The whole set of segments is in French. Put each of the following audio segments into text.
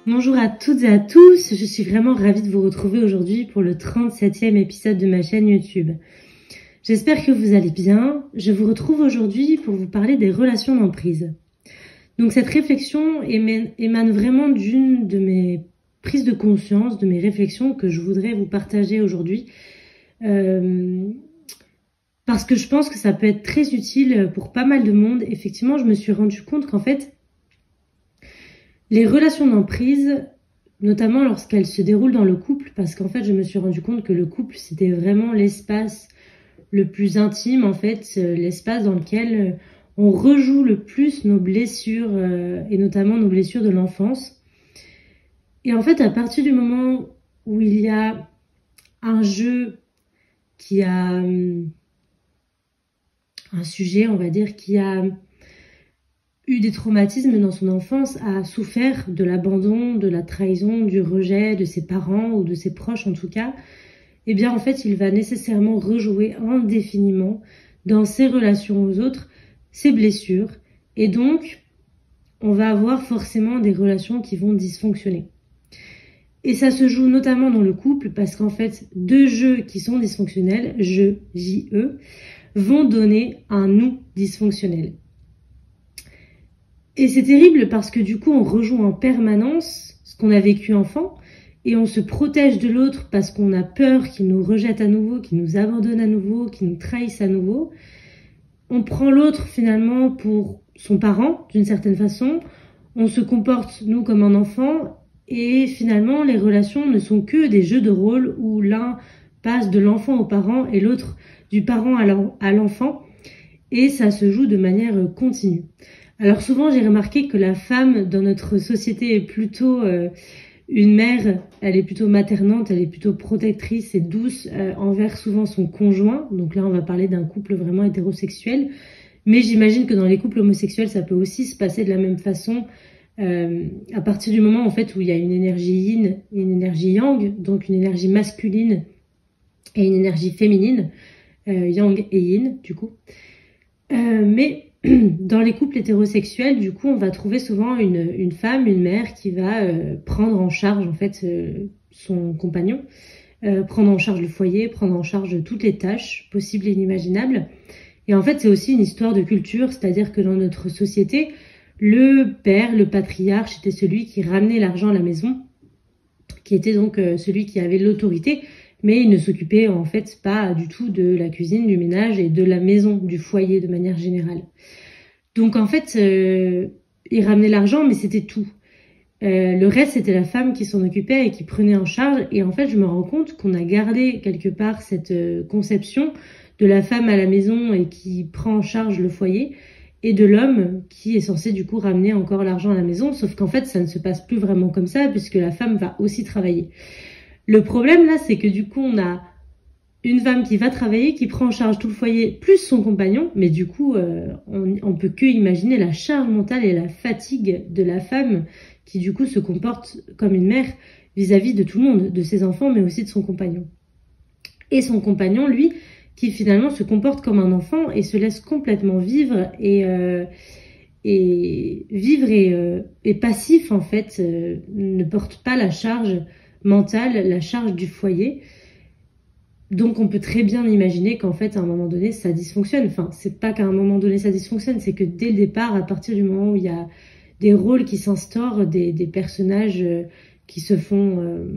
Bonjour à toutes et à tous, je suis vraiment ravie de vous retrouver aujourd'hui pour le 37e épisode de ma chaîne YouTube. J'espère que vous allez bien. Je vous retrouve aujourd'hui pour vous parler des relations d'emprise. Donc cette réflexion émane vraiment d'une de mes prises de conscience, de mes réflexions que je voudrais vous partager aujourd'hui. Parce que je pense que ça peut être très utile pour pas mal de monde. Effectivement, je me suis rendu compte qu'en fait, les relations d'emprise, notamment lorsqu'elles se déroulent dans le couple, parce qu'en fait, je me suis rendu compte que le couple, c'était vraiment l'espace le plus intime, en fait, l'espace dans lequel on rejoue le plus nos blessures, et notamment nos blessures de l'enfance. Et en fait, à partir du moment où il y a un jeu qui a un sujet, on va dire, qui a eu des traumatismes dans son enfance, a souffert de l'abandon, de la trahison, du rejet de ses parents ou de ses proches en tout cas, eh bien en fait il va nécessairement rejouer indéfiniment dans ses relations aux autres ses blessures, et donc on va avoir forcément des relations qui vont dysfonctionner. Et ça se joue notamment dans le couple parce qu'en fait deux jeux qui sont dysfonctionnels, je, J-E, vont donner un nous dysfonctionnel. Et c'est terrible parce que du coup, on rejoue en permanence ce qu'on a vécu enfant et on se protège de l'autre parce qu'on a peur qu'il nous rejette à nouveau, qu'il nous abandonne à nouveau, qu'il nous trahisse à nouveau. On prend l'autre finalement pour son parent d'une certaine façon. On se comporte, nous, comme un enfant et finalement, les relations ne sont que des jeux de rôle où l'un passe de l'enfant au parent et l'autre du parent à l'enfant, et ça se joue de manière continue. Alors souvent, j'ai remarqué que la femme dans notre société est plutôt une mère, elle est plutôt maternante, elle est plutôt protectrice et douce envers souvent son conjoint. Donc là, on va parler d'un couple vraiment hétérosexuel. Mais j'imagine que dans les couples homosexuels, ça peut aussi se passer de la même façon à partir du moment en fait où il y a une énergie yin et une énergie yang, donc une énergie masculine et une énergie féminine, yang et yin du coup. Mais dans les couples hétérosexuels, du coup, on va trouver souvent une femme, une mère qui va prendre en charge en fait son compagnon, prendre en charge le foyer, prendre en charge toutes les tâches possibles et inimaginables. Et en fait, c'est aussi une histoire de culture, c'est-à-dire que dans notre société, le père, le patriarche, était celui qui ramenait l'argent à la maison, qui était donc celui qui avait l'autorité, mais il ne s'occupait en fait pas du tout de la cuisine, du ménage et de la maison, du foyer de manière générale. Donc en fait, il ramenait l'argent, mais c'était tout. Le reste, c'était la femme qui s'en occupait et qui prenait en charge. Et en fait, je me rends compte qu'on a gardé quelque part cette conception de la femme à la maison et qui prend en charge le foyer, et de l'homme qui est censé du coup ramener encore l'argent à la maison. Sauf qu'en fait, ça ne se passe plus vraiment comme ça puisque la femme va aussi travailler. Le problème là, c'est que du coup, on a une femme qui va travailler, qui prend en charge tout le foyer, plus son compagnon, mais du coup, on peut que imaginer la charge mentale et la fatigue de la femme qui du coup se comporte comme une mère vis-à-vis de tout le monde, de ses enfants, mais aussi de son compagnon. Et son compagnon, lui, qui finalement se comporte comme un enfant et se laisse complètement vivre et passif en fait, ne porte pas la charge mentale, la charge du foyer. Donc on peut très bien imaginer qu'en fait à un moment donné ça dysfonctionne. Enfin, c'est pas qu'à un moment donné ça dysfonctionne, c'est que dès le départ, à partir du moment où il y a des rôles qui s'instaurent, des personnages qui se font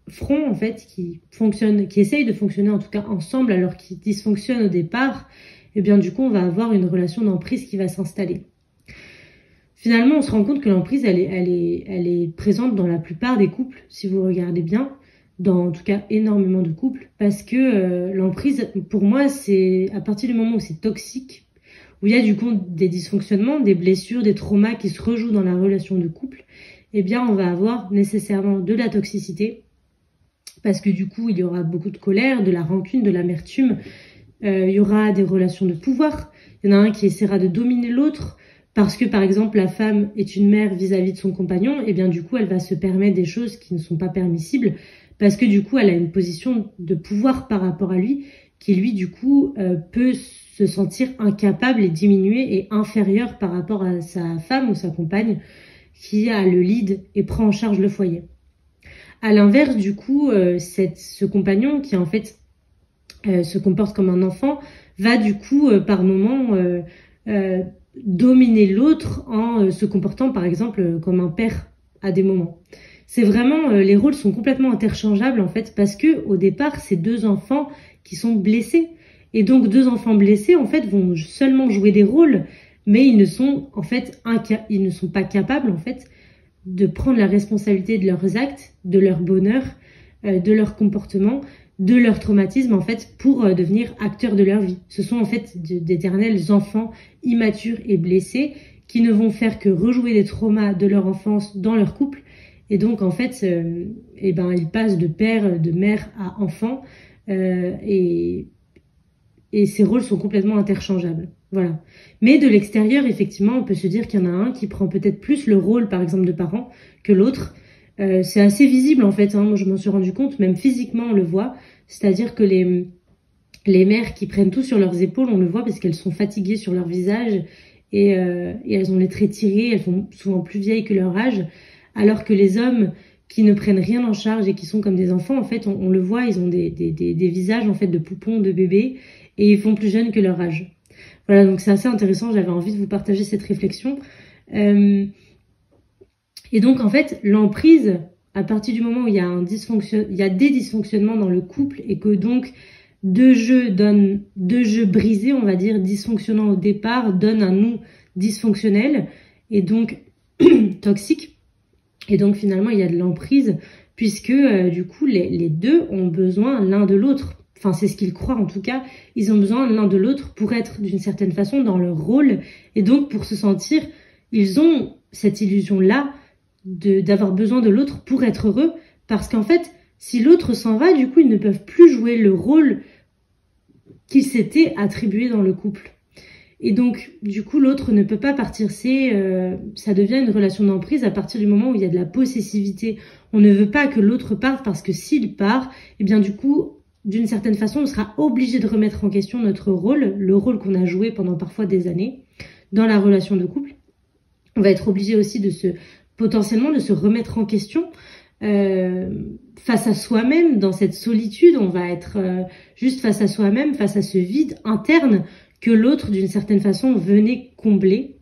front en fait, qui fonctionnent, qui essayent de fonctionner en tout cas ensemble alors qu'ils dysfonctionnent au départ, et bien du coup on va avoir une relation d'emprise qui va s'installer. Finalement on se rend compte que l'emprise elle est présente dans la plupart des couples, si vous regardez bien, dans en tout cas énormément de couples, parce que l'emprise pour moi c'est à partir du moment où c'est toxique, où il y a du coup des dysfonctionnements, des blessures, des traumas qui se rejouent dans la relation de couple, eh bien on va avoir nécessairement de la toxicité, parce que du coup il y aura beaucoup de colère, de la rancune, de l'amertume, il y aura des relations de pouvoir, il y en a un qui essaiera de dominer l'autre, parce que par exemple la femme est une mère vis-à-vis de son compagnon, et bien du coup elle va se permettre des choses qui ne sont pas permissibles, parce que du coup elle a une position de pouvoir par rapport à lui, qui lui du coup peut se sentir incapable et diminué et inférieur par rapport à sa femme ou sa compagne, qui a le lead et prend en charge le foyer. À l'inverse, du coup, ce compagnon qui en fait se comporte comme un enfant va du coup par moments dominer l'autre en se comportant par exemple comme un père à des moments. C'est vraiment, les rôles sont complètement interchangeables en fait parce que au départ c'est deux enfants qui sont blessés et donc deux enfants blessés en fait vont seulement jouer des rôles mais ils ne sont en fait ils ne sont pas capables en fait de prendre la responsabilité de leurs actes, de leur bonheur, de leur comportement, de leur traumatisme en fait pour devenir acteurs de leur vie. Ce sont en fait d'éternels enfants immatures et blessés qui ne vont faire que rejouer des traumas de leur enfance dans leur couple et donc en fait ils passent de père, de mère à enfant et ces rôles sont complètement interchangeables. Voilà. Mais de l'extérieur, effectivement, on peut se dire qu'il y en a un qui prend peut-être plus le rôle, par exemple, de parent que l'autre. C'est assez visible, en fait. Moi, je m'en suis rendu compte, même physiquement, on le voit. C'est-à-dire que les mères qui prennent tout sur leurs épaules, on le voit parce qu'elles sont fatiguées sur leur visage et elles ont les traits tirés, elles sont souvent plus vieilles que leur âge. Alors que les hommes qui ne prennent rien en charge et qui sont comme des enfants, en fait, on le voit, ils ont des visages, en fait, de poupons, de bébés et ils font plus jeunes que leur âge. Voilà, donc c'est assez intéressant, j'avais envie de vous partager cette réflexion. Et donc, en fait, l'emprise, à partir du moment où il y a des dysfonctionnements dans le couple et que donc deux jeux brisés, on va dire, dysfonctionnants au départ, donnent un nous dysfonctionnel et donc toxique. Et donc, finalement, il y a de l'emprise puisque, du coup, les deux ont besoin l'un de l'autre. Enfin, c'est ce qu'ils croient en tout cas, ils ont besoin l'un de l'autre pour être d'une certaine façon dans leur rôle et donc pour se sentir, ils ont cette illusion-là d'avoir besoin de l'autre pour être heureux parce qu'en fait, si l'autre s'en va, du coup, ils ne peuvent plus jouer le rôle qu'ils s'étaient attribué dans le couple. Et donc, du coup, l'autre ne peut pas partir. Ça devient une relation d'emprise à partir du moment où il y a de la possessivité. On ne veut pas que l'autre parte parce que s'il part, eh bien du coup, d'une certaine façon, on sera obligé de remettre en question notre rôle, le rôle qu'on a joué pendant parfois des années dans la relation de couple. On va être obligé aussi potentiellement de se remettre en question face à soi-même dans cette solitude. On va être juste face à soi-même, face à ce vide interne que l'autre, d'une certaine façon, venait combler.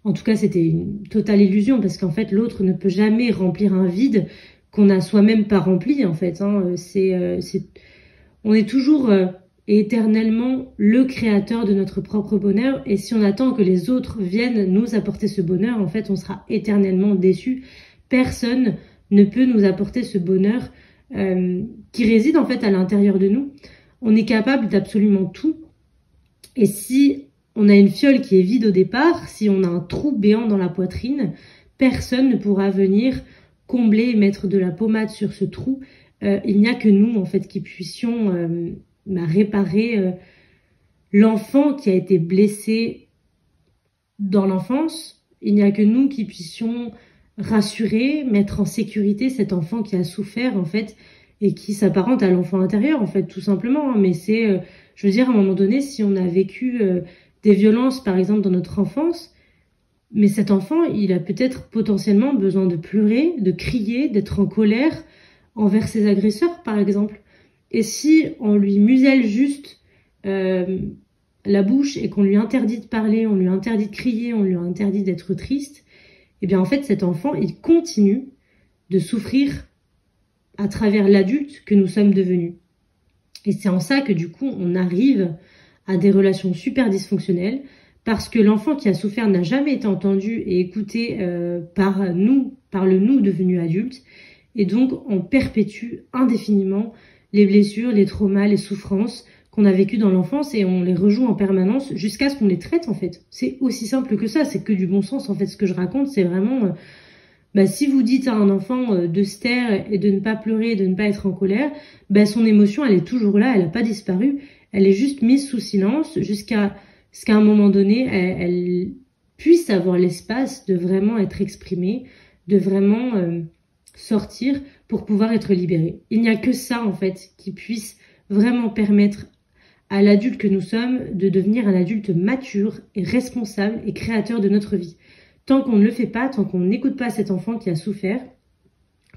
En tout cas, c'était une totale illusion parce qu'en fait, l'autre ne peut jamais remplir un vide qu'on n'a soi-même pas rempli, en fait. On est toujours éternellement le créateur de notre propre bonheur et si on attend que les autres viennent nous apporter ce bonheur, en fait, on sera éternellement déçu. Personne ne peut nous apporter ce bonheur qui réside en fait à l'intérieur de nous. On est capable d'absolument tout et si on a une fiole qui est vide au départ, si on a un trou béant dans la poitrine, personne ne pourra venir combler et mettre de la pommade sur ce trou. Il n'y a que nous, en fait, qui puissions réparer l'enfant qui a été blessé dans l'enfance. Il n'y a que nous qui puissions rassurer, mettre en sécurité cet enfant qui a souffert, en fait, et qui s'apparente à l'enfant intérieur, en fait, tout simplement. Mais c'est, je veux dire, à un moment donné, si on a vécu des violences, par exemple, dans notre enfance, mais cet enfant, il a peut-être potentiellement besoin de pleurer, de crier, d'être en colère, envers ses agresseurs, par exemple. Et si on lui muselle juste la bouche et qu'on lui interdit de parler, on lui interdit de crier, on lui interdit d'être triste, eh bien en fait cet enfant, il continue de souffrir à travers l'adulte que nous sommes devenus. Et c'est en ça que du coup, on arrive à des relations super dysfonctionnelles parce que l'enfant qui a souffert n'a jamais été entendu et écouté par le nous devenu adulte. Et donc, on perpétue indéfiniment les blessures, les traumas, les souffrances qu'on a vécues dans l'enfance et on les rejoue en permanence jusqu'à ce qu'on les traite, en fait. C'est aussi simple que ça, c'est que du bon sens, en fait. Ce que je raconte, c'est vraiment... si vous dites à un enfant de se taire et de ne pas pleurer, de ne pas être en colère, son émotion, elle est toujours là, elle n'a pas disparu. Elle est juste mise sous silence jusqu'à ce qu'à un moment donné, elle puisse avoir l'espace de vraiment être exprimée, de vraiment... sortir pour pouvoir être libéré. Il n'y a que ça, en fait, qui puisse vraiment permettre à l'adulte que nous sommes de devenir un adulte mature et responsable et créateur de notre vie. tant qu'on ne le fait pas, tant qu'on n'écoute pas cet enfant qui a souffert,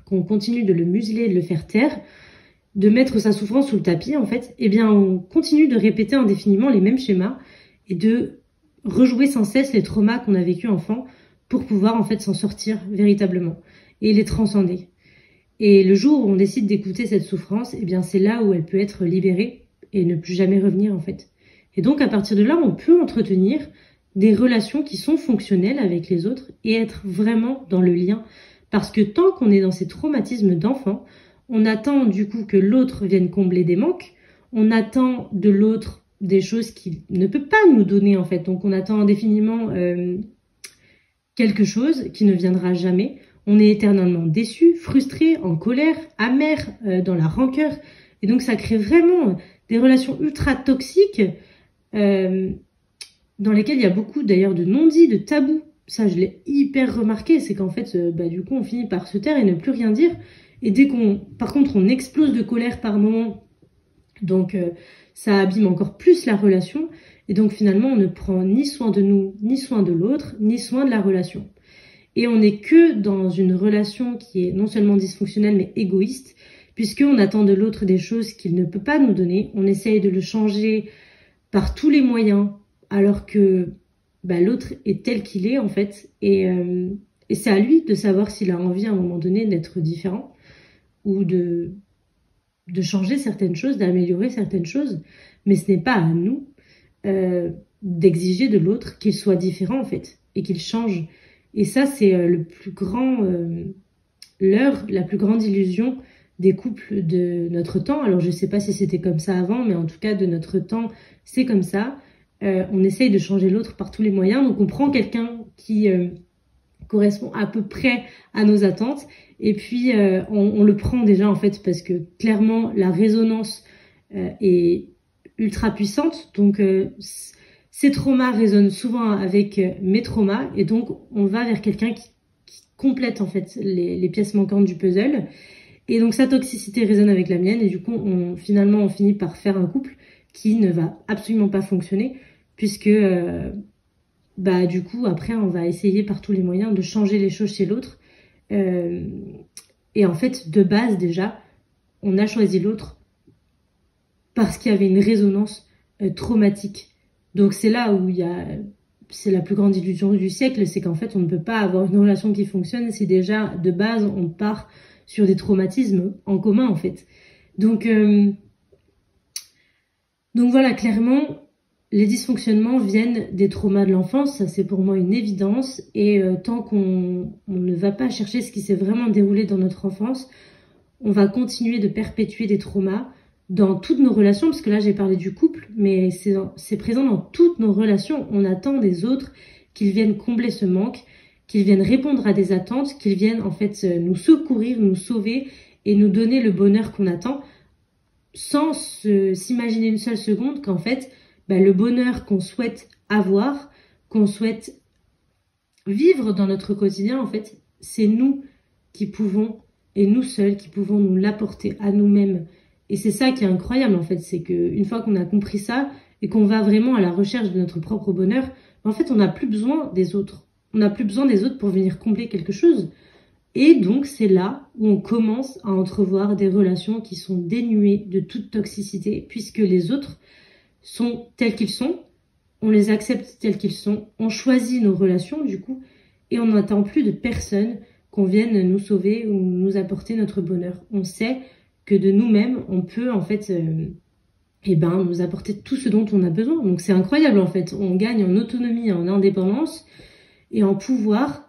qu'on continue de le museler, de le faire taire, de mettre sa souffrance sous le tapis, en fait, eh bien, on continue de répéter indéfiniment les mêmes schémas et de rejouer sans cesse les traumas qu'on a vécu enfant pour pouvoir, en fait, s'en sortir véritablement et les transcender. Et le jour où on décide d'écouter cette souffrance, eh bien, c'est là où elle peut être libérée et ne plus jamais revenir, en fait. Et donc, à partir de là, on peut entretenir des relations qui sont fonctionnelles avec les autres et être vraiment dans le lien. Parce que tant qu'on est dans ces traumatismes d'enfant, on attend du coup que l'autre vienne combler des manques, on attend de l'autre des choses qu'il ne peut pas nous donner, en fait. Donc, on attend indéfiniment quelque chose qui ne viendra jamais. On est éternellement déçu, frustré, en colère, amer, dans la rancœur. Et donc, ça crée vraiment des relations ultra toxiques dans lesquelles il y a beaucoup d'ailleurs de non-dits, de tabous. Ça, je l'ai hyper remarqué. C'est qu'en fait, du coup, on finit par se taire et ne plus rien dire. Et dès par contre, on explose de colère par moment. Donc, ça abîme encore plus la relation. Et donc, finalement, on ne prend ni soin de nous, ni soin de l'autre, ni soin de la relation. Et on n'est que dans une relation qui est non seulement dysfonctionnelle, mais égoïste, puisqu'on attend de l'autre des choses qu'il ne peut pas nous donner. On essaye de le changer par tous les moyens, alors que l'autre est tel qu'il est, en fait. Et c'est à lui de savoir s'il a envie, à un moment donné, d'être différent, ou de changer certaines choses, d'améliorer certaines choses. Mais ce n'est pas à nous d'exiger de l'autre qu'il soit différent, en fait, et qu'il change. Et ça, c'est le plus grand la plus grande illusion des couples de notre temps. Alors, je ne sais pas si c'était comme ça avant, mais en tout cas, de notre temps, c'est comme ça. On essaye de changer l'autre par tous les moyens. Donc, on prend quelqu'un qui correspond à peu près à nos attentes. Et puis, on le prend déjà, en fait, parce que clairement, la résonance est ultra puissante. Donc, ces traumas résonnent souvent avec mes traumas. Et donc, on va vers quelqu'un qui complète, en fait, les pièces manquantes du puzzle. Et donc, sa toxicité résonne avec la mienne. Et du coup, finalement, on finit par faire un couple qui ne va absolument pas fonctionner. Puisque, du coup, après, on va essayer par tous les moyens de changer les choses chez l'autre. Et en fait, de base, déjà, on a choisi l'autre parce qu'il y avait une résonance traumatique. Donc, c'est là où c'est la plus grande illusion du siècle, c'est qu'en fait, on ne peut pas avoir une relation qui fonctionne si déjà, de base, on part sur des traumatismes en commun, en fait. Donc voilà, clairement, les dysfonctionnements viennent des traumas de l'enfance, ça c'est pour moi une évidence, et tant qu'on ne va pas chercher ce qui s'est vraiment déroulé dans notre enfance, on va continuer de perpétuer des traumas dans toutes nos relations, parce que là j'ai parlé du couple, mais c'est présent dans toutes nos relations. On attend des autres qu'ils viennent combler ce manque, qu'ils viennent répondre à des attentes, qu'ils viennent en fait nous secourir, nous sauver et nous donner le bonheur qu'on attend, sans s'imaginer une seule seconde qu'en fait, le bonheur qu'on souhaite avoir, qu'on souhaite vivre dans notre quotidien, en fait, c'est nous qui pouvons, et nous seuls, qui pouvons nous l'apporter à nous-mêmes. Et c'est ça qui est incroyable, en fait, c'est qu'une fois qu'on a compris ça, et qu'on va vraiment à la recherche de notre propre bonheur, en fait, on n'a plus besoin des autres. On n'a plus besoin des autres pour venir combler quelque chose. Et donc, c'est là où on commence à entrevoir des relations qui sont dénuées de toute toxicité, puisque les autres sont tels qu'ils sont, on les accepte tels qu'ils sont, on choisit nos relations du coup, et on n'attend plus de personne qu'on vienne nous sauver ou nous apporter notre bonheur. On sait que de nous-mêmes, on peut en fait nous apporter tout ce dont on a besoin. Donc c'est incroyable en fait, on gagne en autonomie, en indépendance et en pouvoir.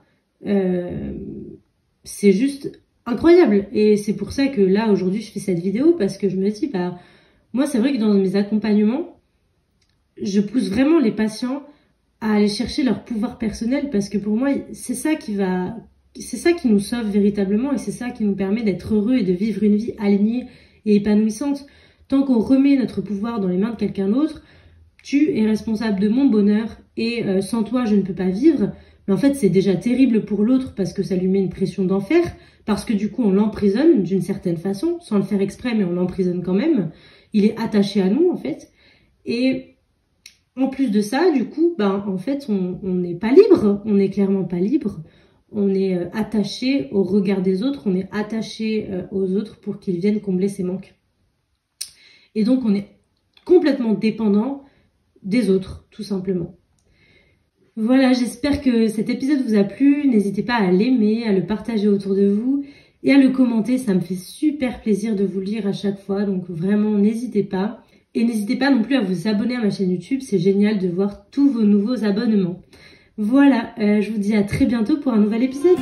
C'est juste incroyable. Et c'est pour ça que là aujourd'hui je fais cette vidéo, parce que je me dis moi c'est vrai que dans mes accompagnements, je pousse vraiment les patients à aller chercher leur pouvoir personnel, parce que pour moi, c'est ça qui nous sauve véritablement, et c'est ça qui nous permet d'être heureux et de vivre une vie alignée et épanouissante. Tant qu'on remet notre pouvoir dans les mains de quelqu'un d'autre, tu es responsable de mon bonheur et sans toi, je ne peux pas vivre. Mais en fait, c'est déjà terrible pour l'autre parce que ça lui met une pression d'enfer, parce que du coup, on l'emprisonne d'une certaine façon, sans le faire exprès, mais on l'emprisonne quand même. Il est attaché à nous, en fait. Et En plus de ça, du coup, en fait, on n'est pas libre, on n'est clairement pas libre. On est attaché au regard des autres, on est attaché aux autres pour qu'ils viennent combler ses manques. Et donc, on est complètement dépendant des autres, tout simplement. Voilà, j'espère que cet épisode vous a plu. N'hésitez pas à l'aimer, à le partager autour de vous et à le commenter. Ça me fait super plaisir de vous le lire à chaque fois. Donc vraiment, n'hésitez pas. Et n'hésitez pas non plus à vous abonner à ma chaîne YouTube. C'est génial de voir tous vos nouveaux abonnements. Voilà, je vous dis à très bientôt pour un nouvel épisode.